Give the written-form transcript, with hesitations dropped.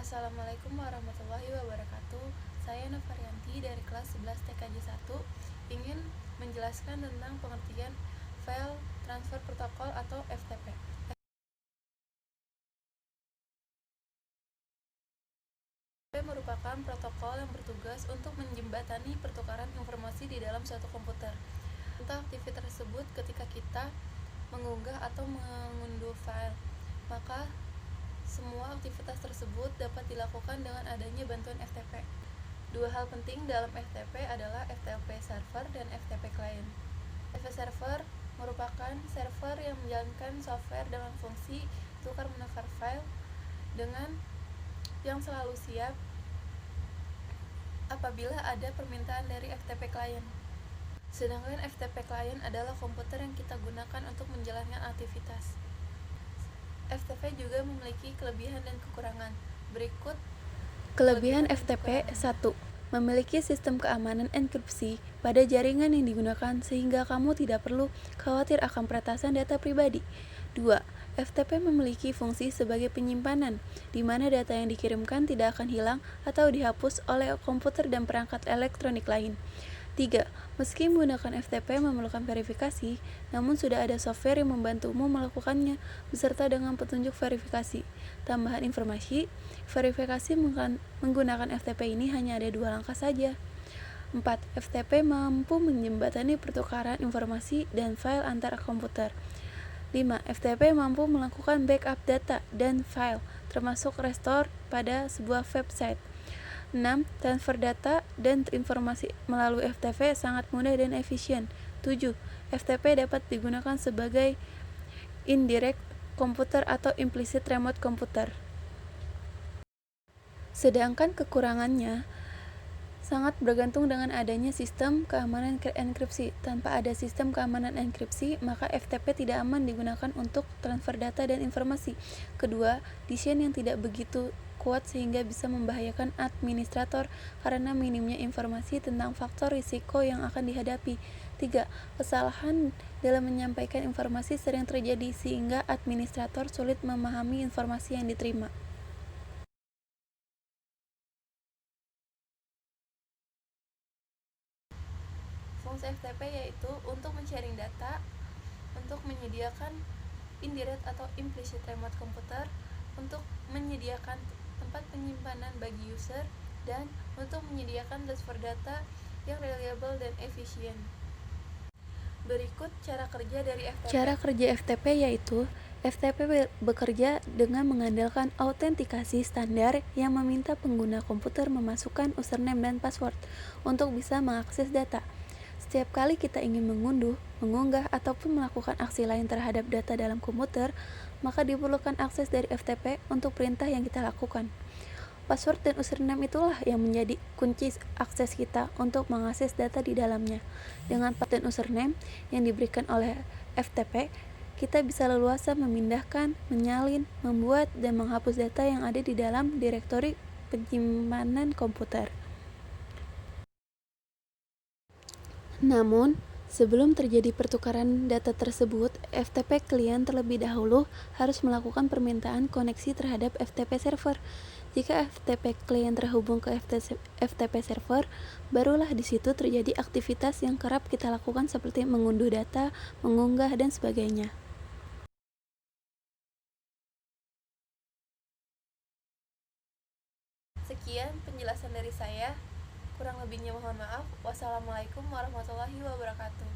Assalamualaikum warahmatullahi wabarakatuh. Saya Novarianti dari kelas 11 TKJ 1 ingin menjelaskan tentang pengertian File Transfer Protocol atau FTP. FTP merupakan protokol yang bertugas untuk menjembatani pertukaran informasi di dalam suatu komputer. Untuk aktivitas tersebut ketika kita mengunggah atau mengunduh file, maka semua aktivitas tersebut dapat dilakukan dengan adanya bantuan FTP. Dua hal penting dalam FTP adalah FTP server dan FTP client. FTP server merupakan server yang menjalankan software dengan fungsi tukar-menukar file dengan yang selalu siap apabila ada permintaan dari FTP client. Sedangkan FTP client adalah komputer yang kita gunakan untuk menjalankan aktivitas. FTP juga memiliki kelebihan dan kekurangan. Berikut kelebihan FTP. 1. Memiliki sistem keamanan enkripsi pada jaringan yang digunakan sehingga kamu tidak perlu khawatir akan peretasan data pribadi. 2. FTP memiliki fungsi sebagai penyimpanan, di mana data yang dikirimkan tidak akan hilang atau dihapus oleh komputer dan perangkat elektronik lain. 3. Meski menggunakan FTP memerlukan verifikasi, namun sudah ada software yang membantumu melakukannya, beserta dengan petunjuk verifikasi. Tambahan informasi, verifikasi menggunakan FTP ini hanya ada 2 langkah saja. 4. FTP mampu menjembatani pertukaran informasi dan file antar komputer. 5. FTP mampu melakukan backup data dan file, termasuk restore pada sebuah website. 6. Transfer data dan informasi melalui FTP sangat mudah dan efisien. 7. FTP dapat digunakan sebagai indirect komputer atau implicit remote komputer. Sedangkan kekurangannya sangat bergantung dengan adanya sistem keamanan enkripsi. Tanpa ada sistem keamanan enkripsi, maka FTP tidak aman digunakan untuk transfer data dan informasi. Kedua, desain yang tidak begitu kuat sehingga bisa membahayakan administrator karena minimnya informasi tentang faktor risiko yang akan dihadapi. 3. Kesalahan dalam menyampaikan informasi sering terjadi sehingga administrator sulit memahami informasi yang diterima. Fungsi FTP yaitu untuk men-sharing data, untuk menyediakan indirect atau implicit remote computer, untuk menyediakan tempat penyimpanan bagi user, dan untuk menyediakan transfer data yang reliable dan efisien. Berikut cara kerja dari FTP. Cara kerja FTP yaitu FTP bekerja dengan mengandalkan autentikasi standar yang meminta pengguna komputer memasukkan username dan password untuk bisa mengakses data. Setiap kali kita ingin mengunduh, mengunggah, ataupun melakukan aksi lain terhadap data dalam komputer, maka diperlukan akses dari FTP untuk perintah yang kita lakukan. Password dan username itulah yang menjadi kunci akses kita untuk mengakses data di dalamnya. Dengan password dan username yang diberikan oleh FTP, kita bisa leluasa memindahkan, menyalin, membuat, dan menghapus data yang ada di dalam direktori penyimpanan komputer. Namun, sebelum terjadi pertukaran data tersebut, FTP klien terlebih dahulu harus melakukan permintaan koneksi terhadap FTP server. Jika FTP klien terhubung ke FTP server, barulah di situ terjadi aktivitas yang kerap kita lakukan seperti mengunduh data, mengunggah, dan sebagainya. Sekian penjelasan dari saya. Kurang lebihnya mohon maaf. Wassalamualaikum warahmatullahi wabarakatuh.